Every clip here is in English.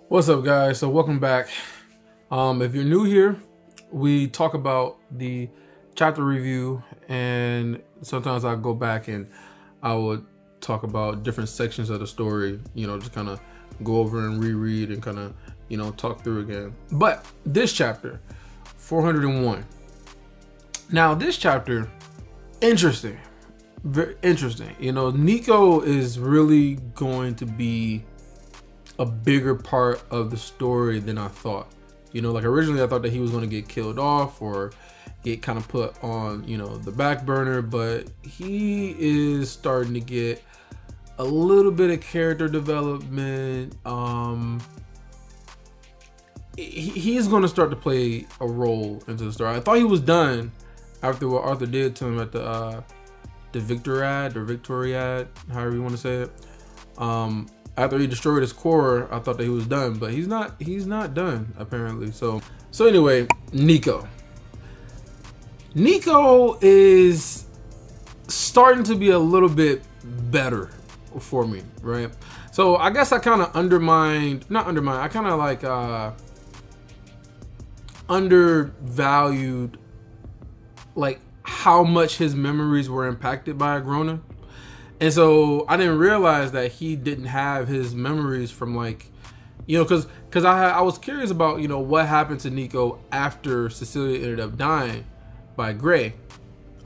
What's up, guys? So welcome back. If you're new here, we talk about the chapter review, and sometimes I go back and I would talk about different sections of the story, just kind of go over and reread and kind of, talk through again. But this chapter, 401. Now, this chapter, interesting, very interesting. Nico is really going to be a bigger part of the story than I thought. Like originally I thought that he was going to get killed off or get kind of put on, the back burner, but he is starting to get a little bit of character development. He's going to start to play a role into the story. I thought he was done after what Arthur did to him at the Victoriad, however you want to say it. After he destroyed his core, I thought that he was done, but he's not done apparently. So anyway, Nico is starting to be a little bit better for me, right? So I guess I kind of undervalued like how much his memories were impacted by Agrona. And so I didn't realize that he didn't have his memories from because I was curious about, what happened to Nico after Cecilia ended up dying by Gray.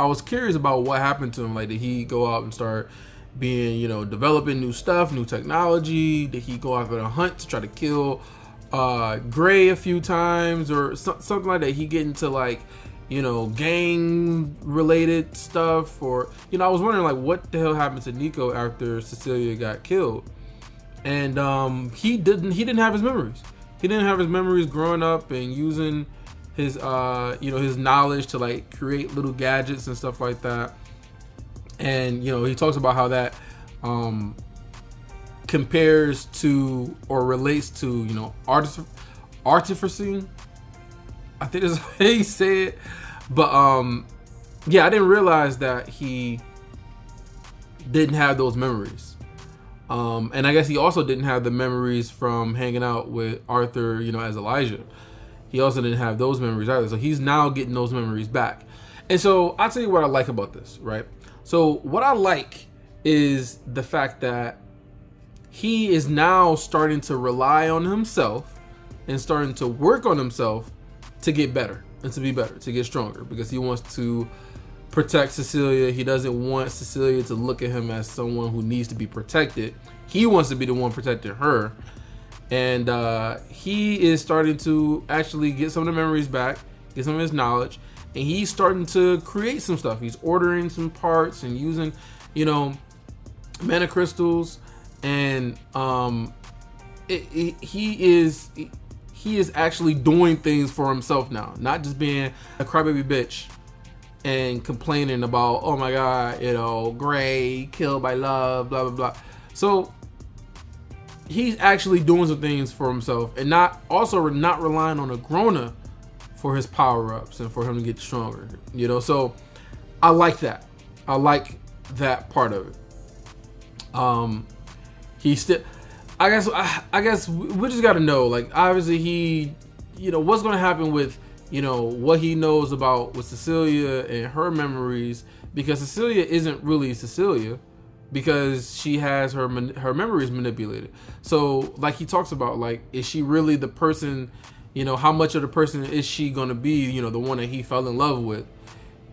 I was curious about what happened to him. Like, did he go out and start being, developing new stuff, new technology? Did he go out on a hunt to try to kill Gray a few times or something like that? He get into gang related stuff, or I was wondering what the hell happened to Nico after Cecilia got killed. And he didn't have his memories. He didn't have his memories growing up and using his his knowledge to create little gadgets and stuff like that. And he talks about how that compares to or relates to artificing. I think that's how he said. But I didn't realize that he didn't have those memories. And I guess he also didn't have the memories from hanging out with Arthur, as Elijah. He also didn't have those memories either. So he's now getting those memories back. And so I'll tell you what I like about this, right? So what I like is the fact that he is now starting to rely on himself and starting to work on himself to get better and to be better, to get stronger, because he wants to protect Cecilia. He doesn't want Cecilia to look at him as someone who needs to be protected. He wants to be the one protecting her. And he is starting to actually get some of the memories back, get some of his knowledge, and he's starting to create some stuff. He's ordering some parts and using, mana crystals, and he is actually doing things for himself now, not just being a crybaby bitch and complaining about, oh my god, Gray killed by love, blah blah blah. So he's actually doing some things for himself, and not relying on Agrona for his power-ups and for him to get stronger. So I like that. I like that part of it. He still, I guess we just got to know, obviously he, what's going to happen with, what he knows about with Cecilia and her memories, because Cecilia isn't really Cecilia, because she has her memories manipulated. So he talks about, is she really the person, how much of the person is she going to be, the one that he fell in love with,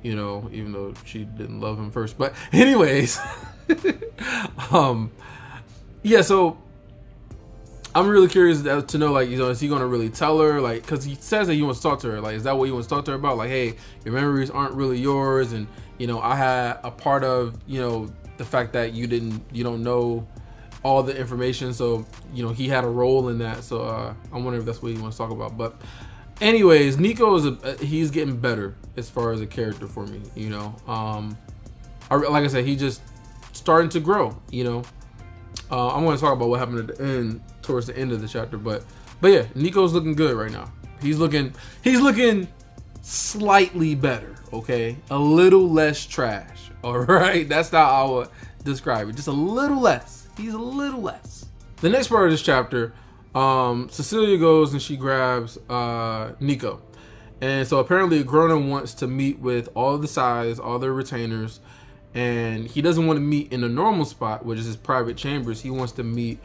even though she didn't love him first. But anyways, so I'm really curious to know, is he going to really tell her, because he says that he wants to talk to her. Is that what he wants to talk to her about? Hey, your memories aren't really yours, and, I had a part of, the fact that you don't know all the information. So, he had a role in that. So, I wonder if that's what he wants to talk about. But anyways, Nico he's getting better as far as a character for me, like I said, he just starting to grow, I want to talk about what happened at the end, towards the end of the chapter, but yeah, Nico's looking good right now. He's looking slightly better, okay? A little less trash, all right? That's how I would describe it. Just a little less. He's a little less. The next part of this chapter Cecilia goes and she grabs Nico. And so apparently Agrona wants to meet with all the Sais, all their retainers, and he doesn't want to meet in a normal spot, which is his private chambers. He wants to meet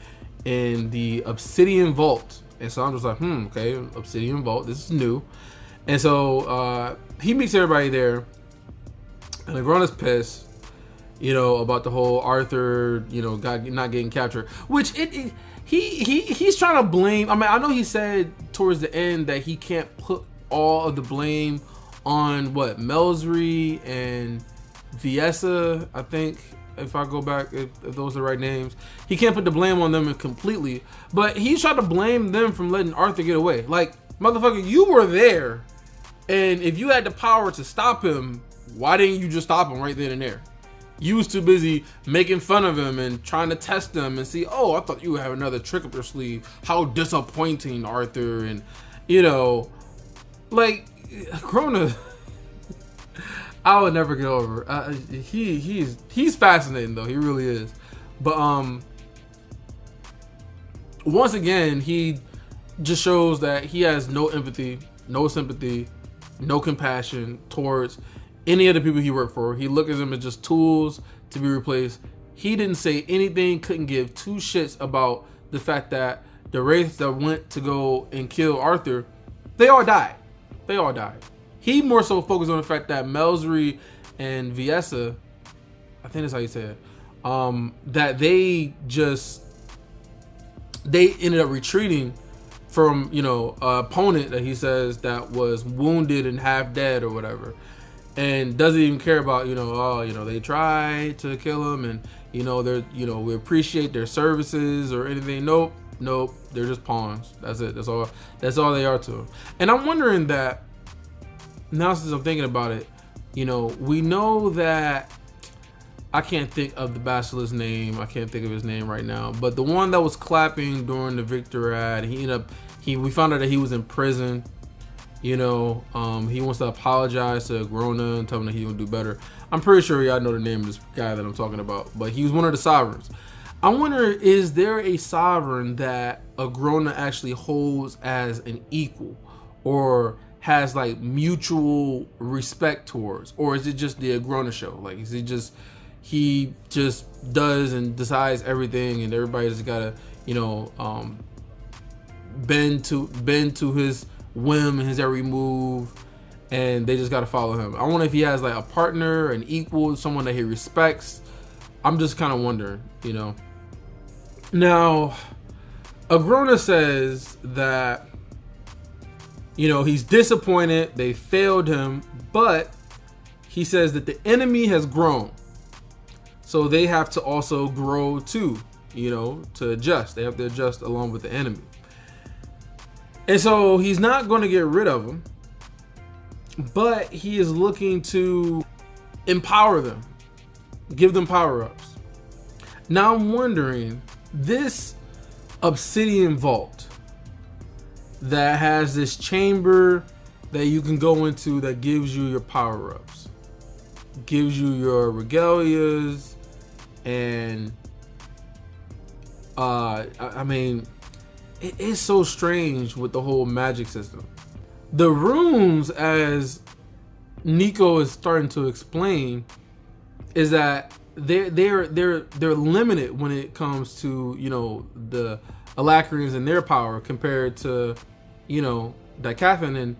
in the Obsidian Vault. And so I'm just like, okay, Obsidian Vault, this is new. And so he meets everybody there, and Agrona's pissed, about the whole Arthur, not getting captured. Which he's trying to blame. I mean, I know he said towards the end that he can't put all of the blame on Melsry and Viessa, I think, if I go back, if those are the right names. He can't put the blame on them completely, but he's trying to blame them from letting Arthur get away. Like, motherfucker, you were there, and if you had the power to stop him, why didn't you just stop him right then and there? You was too busy making fun of him and trying to test him and see, oh, I thought you would have another trick up your sleeve. How disappointing, Arthur. And, like, Agrona, I would never get over. He's fascinating though. He really is. But once again, he just shows that he has no empathy, no sympathy, no compassion towards any of the people he worked for. He looks at them as just tools to be replaced. He didn't say anything, couldn't give two shits about the fact that the wraiths that went to go and kill Arthur, they all died. They all died. He more so focused on the fact that Melsry and Viessa, I think that's how you say it, that they ended up retreating from, an opponent that he says that was wounded and half dead or whatever, and doesn't even care about, they tried to kill him and, we appreciate their services or anything. Nope. They're just pawns. That's it. That's all they are to him. And I'm wondering that, now since I'm thinking about it, we know that, I can't think of the Basilisk's name. I can't think of his name right now. But the one that was clapping during the Victorad, we found out that he was in prison. He wants to apologize to Agrona and tell him that he's gonna do better. I'm pretty sure y'all know the name of this guy that I'm talking about. But he was one of the sovereigns. I wonder, is there a sovereign that Agrona actually holds as an equal, or has like mutual respect towards, or is it just the Agrona show? Like, is it just he just does and decides everything, and everybody just gotta bend to his whim and his every move, and they just gotta follow him? I wonder if he has like a partner, an equal, someone that he respects. I'm just kind of wondering, Now, Agrona says that, he's disappointed, they failed him, but he says that the enemy has grown. So they have to also grow too, to adjust. They have to adjust along with the enemy. And so he's not going to get rid of them, but he is looking to empower them, give them power-ups. Now I'm wondering, this Obsidian Vault that has this chamber that you can go into that gives you your power-ups, gives you your regalias, and I mean, it is so strange with the whole magic system. The rooms, as Nico is starting to explain, is that they're limited when it comes to the Alacrians and their power compared to Dicathan and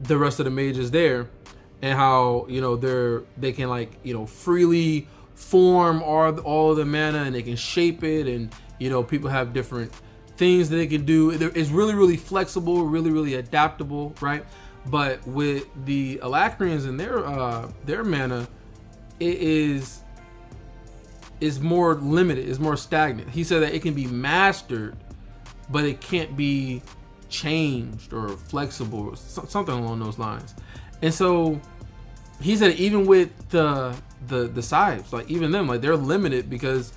the rest of the mages there, and how they can freely form all of the mana, and they can shape it, and people have different things that they can do. It's really, really flexible, really, really adaptable, right? But with the Alacrians and their mana, it is more limited, it's more stagnant. He said that it can be mastered, but it can't be changed or flexible, or something along those lines. And so he said even with the Scythes, like even them, like they're limited because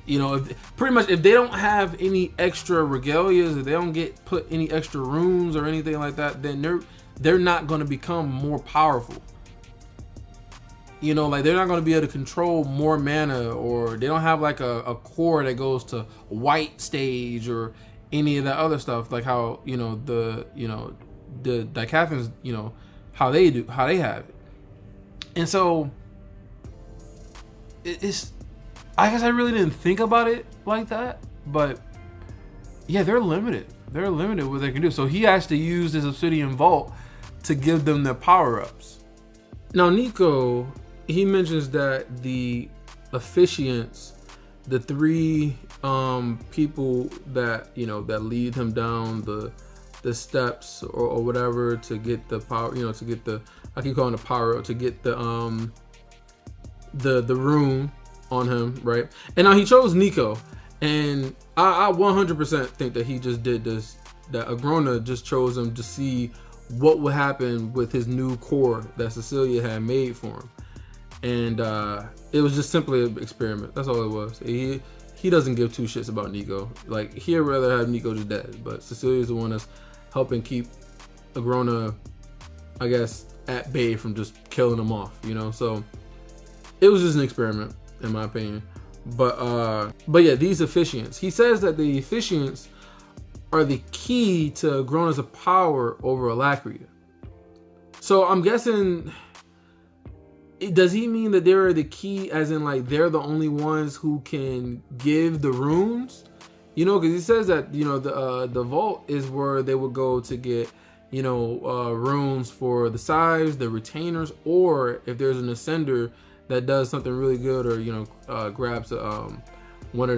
if they don't have any extra regalias, if they don't get put any extra runes or anything like that, then they're not going to become more powerful. Like they're not going to be able to control more mana, or they don't have like a core that goes to white stage or any of that other stuff, like how the Dicathans, how they have it. And so it's, I guess I really didn't think about it like that, but yeah, they're limited. They're limited what they can do. So he actually used his Obsidian Vault to give them their power-ups. Now Nico, he mentions that the officiants, the three people that that lead him down the steps or whatever to get the power, to get the, I keep calling it power up, to get the rune on him, right? And now he chose Nico, and I 100% think that he just did this, that Agrona just chose him to see what would happen with his new core that Cecilia had made for him. And it was just simply an experiment. That's all it was. He doesn't give two shits about Nico. Like, he'd rather have Nico just dead, but Cecilia's the one that's helping keep Agrona, I guess, at bay from just killing him off, so it was just an experiment in my opinion. But yeah, these officiants, he says that the officiants are the key to Agrona's power over Alacria. So I'm guessing, does he mean that they're the key as in like they're the only ones who can give the runes? Because he says that the vault is where they would go to get runes for the scythes, the retainers, or if there's an ascender that does something really good, or grabs one of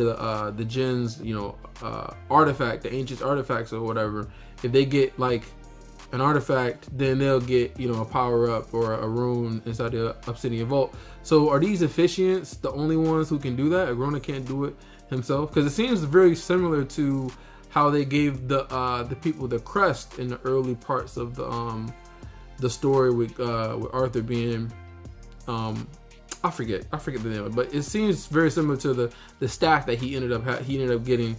the Jin's artifact, the ancient artifacts or whatever. If they get like an artifact, then they'll get a power up or a rune inside the Obsidian Vault. So are these officiants the only ones who can do that? Agrona can't do it himself, because it seems very similar to how they gave the people the crest in the early parts of the story with Arthur being I forget the name of it, but it seems very similar to the staff that he ended up getting,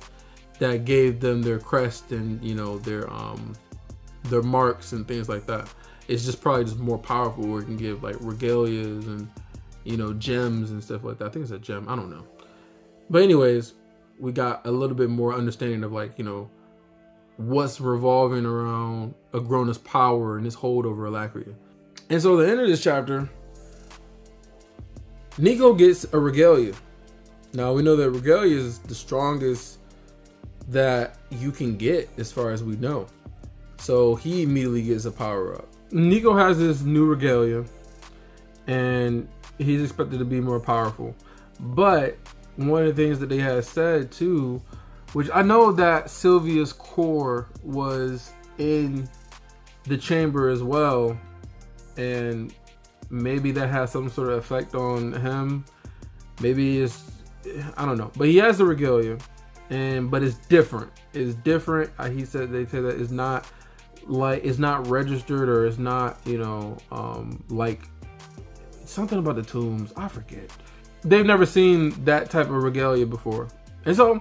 that gave them their crest and their marks and things like that. It's just probably just more powerful, where it can give like regalias and gems and stuff like that. I think it's a gem, I don't know. But anyways, we got a little bit more understanding of like what's revolving around Agrona's power and his hold over Alacria. And so the end of this chapter, Nico gets a regalia. Now we know that regalia is the strongest that you can get as far as we know. So he immediately gets a power up. Nico has this new regalia and he's expected to be more powerful. But one of the things that they had said too, which I know that Sylvia's core was in the chamber as well, and maybe that has some sort of effect on him. Maybe I don't know. But he has the regalia, but it's different. It's different. They said that it's not registered, or it's not like something about the tombs. I forget. They've never seen that type of regalia before, and so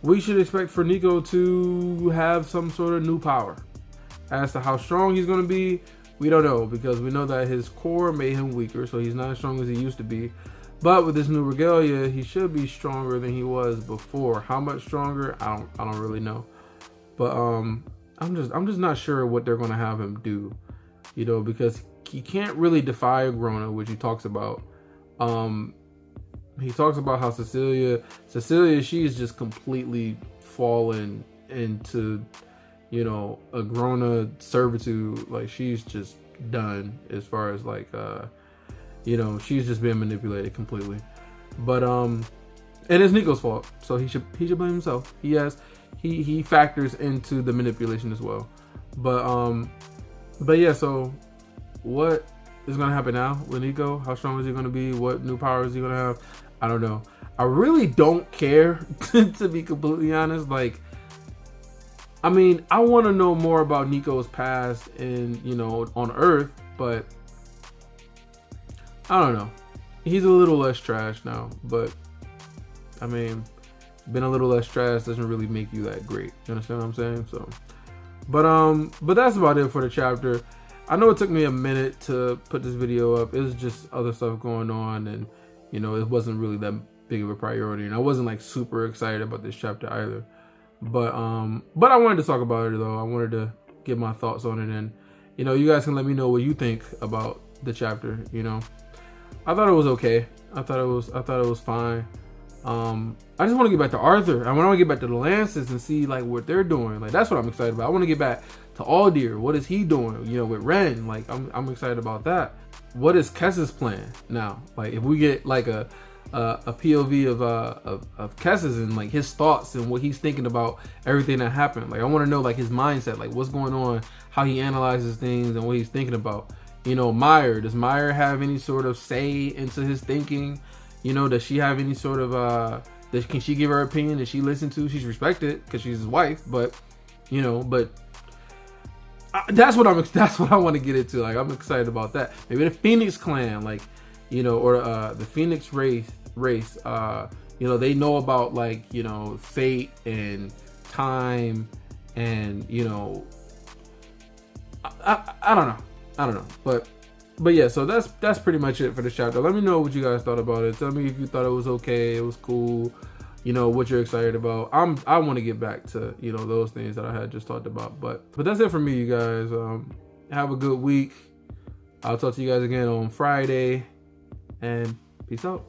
we should expect for Nico to have some sort of new power. As to how strong he's going to be, we don't know, because we know that his core made him weaker, so he's not as strong as he used to be. But with this new regalia, he should be stronger than he was before. How much stronger? I don't really know. But I'm just not sure what they're going to have him do, because he can't really defy Agrona, which he talks about. He talks about how Cecilia, she's just completely fallen into, Agrona servitude. Like, she's just done as far as like, she's just being manipulated completely. But and it's Nico's fault, so he should blame himself. He factors into the manipulation as well. But yeah, so what is gonna happen now with Nico? How strong is he gonna be? What new powers is he gonna have? I don't know. I really don't care to be completely honest. Like, I mean, I want to know more about Nico's past and on Earth, but I don't know. He's a little less trash now, but I mean, being a little less trash doesn't really make you that great. You understand what I'm saying? So, but that's about it for the chapter. I know it took me a minute to put this video up. It was just other stuff going on, and it wasn't really that big of a priority, and I wasn't like super excited about this chapter either. But I wanted to talk about it though. I wanted to get my thoughts on it, and you guys can let me know what you think about the chapter. I thought it was okay. I thought it was fine. I just want to get back to Arthur. I want to get back to the Lances and see like what they're doing. Like that's what I'm excited about. I want to get back to Aldir. What is he doing? With Ren. Like I'm excited about that. What is Kess's plan now? Like if we get like a POV of Kess's and like his thoughts and what he's thinking about everything that happened. Like I want to know like his mindset, like what's going on, how he analyzes things and what he's thinking about. Meyer, does Meyer have any sort of say into his thinking? Does she have any sort of can she give her opinion? Does she listen to? She's respected because she's his wife, but that's what I want to get into. Like I'm excited about that. Maybe the Phoenix Clan, like or the Phoenix race. They know about like fate and time, and I don't know, but yeah. So that's pretty much it for this chapter. Let me know what you guys thought about it. Tell me if you thought it was okay, it was cool. What you're excited about. I want to get back to those things that I had just talked about. But that's it for me, you guys. Have a good week. I'll talk to you guys again on Friday, and peace out.